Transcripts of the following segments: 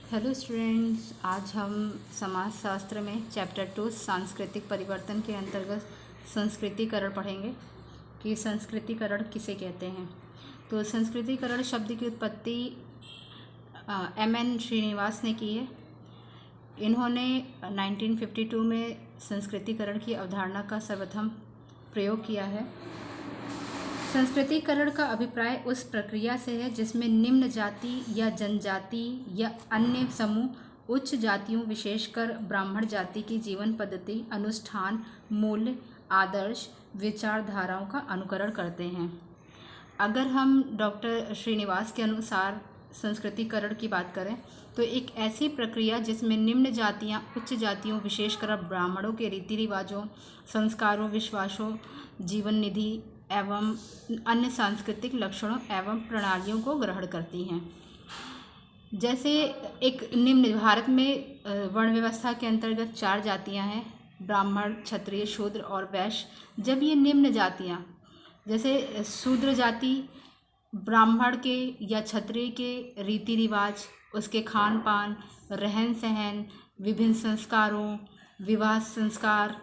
Hello students, आज हम समाज शास्त्र में चैप्टर 2 सांस्कृतिक परिवर्तन के अंतर्गत संस्कृतिकरण पढ़ेंगे कि संस्कृतिकरण किसे कहते हैं। तो संस्कृतिकरण शब्द की उत्पत्ति M.N. श्रीनिवास ने की है। इन्होंने 1952 में संस्कृतिकरण की अवधारणा का सर्वप्रथम प्रयोग किया है। संस्कृतिकरण का अभिप्राय उस प्रक्रिया से है जिसमें निम्न जाति या जनजाति या अन्य समूह उच्च जातियों विशेषकर ब्राह्मण जाति की जीवन पद्धति, अनुष्ठान, मूल्य, आदर्श, विचारधाराओं का अनुकरण करते हैं। अगर हम डॉक्टर श्रीनिवास के अनुसार संस्कृतिकरण की बात करें तो एक ऐसी प्रक्रिया जिसमें निम्न जातियां उच्च जातियों विशेषकर ब्राह्मणों के रीति रिवाजों, संस्कारों, विश्वासों, जीवन निधि एवं अन्य सांस्कृतिक लक्षणों एवं प्रणालियों को ग्रहण करती हैं। जैसे एक निम्न भारत में वर्ण व्यवस्था के अंतर्गत 4 जातियां हैं, ब्राह्मण, क्षत्रिय, शूद्र और वैश्य। जब ये निम्न जातियां जैसे शूद्र जाति ब्राह्मण के या क्षत्रिय के रीति रिवाज, उसके खान पान, रहन सहन, विभिन्न संस्कारों, विवाह संस्कार,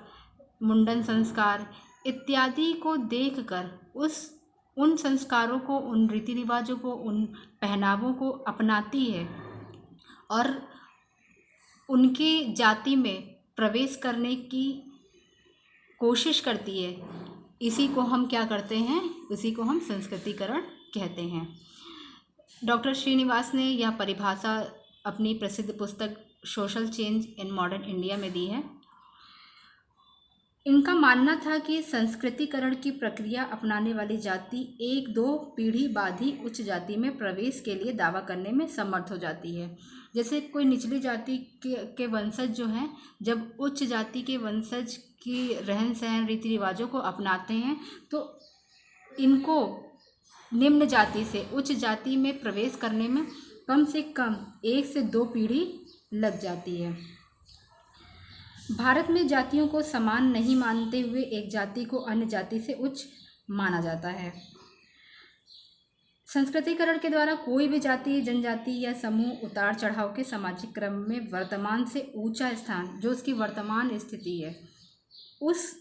मुंडन संस्कार इत्यादि को देखकर उन संस्कारों को, उन रीति रिवाजों को, उन पहनावों को अपनाती है और उनकी जाति में प्रवेश करने की कोशिश करती है। इसी को हम क्या करते हैं? इसी को हम संस्कृतिकरण कहते हैं। डॉक्टर श्रीनिवास ने यह परिभाषा अपनी प्रसिद्ध पुस्तक social change in modern India में दी है। इनका मानना था कि संस्कृतिकरण की प्रक्रिया अपनाने वाली जाति 1-2 पीढ़ी बाद ही उच्च जाति में प्रवेश के लिए दावा करने में समर्थ हो जाती है। जैसे कोई निचली जाति के वंशज जो हैं, जब उच्च जाति के वंशज की रहन सहन, रीति रिवाजों को अपनाते हैं तो इनको निम्न जाति से उच्च जाति में प्रवेश करने में कम से कम 1 से 2 पीढ़ी लग जाती है। भारत में जातियों को समान नहीं मानते हुए एक जाति को अन्य जाति से उच्च माना जाता है। संस्कृतिकरण के द्वारा कोई भी जाति, जनजाति या समूह उतार चढ़ाव के सामाजिक क्रम में वर्तमान से ऊंचा स्थान, जो उसकी वर्तमान स्थिति है, उस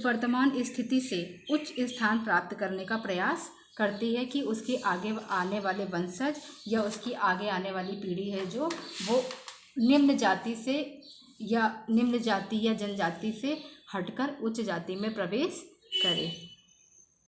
वर्तमान स्थिति से उच्च स्थान प्राप्त करने का प्रयास करती है कि उसके आगे आने वाले वंशज या उसकी आगे आने वाली पीढ़ी है जो वो निम्न जाति से या निम्न जाति या जनजाति से हटकर उच्च जाति में प्रवेश करे।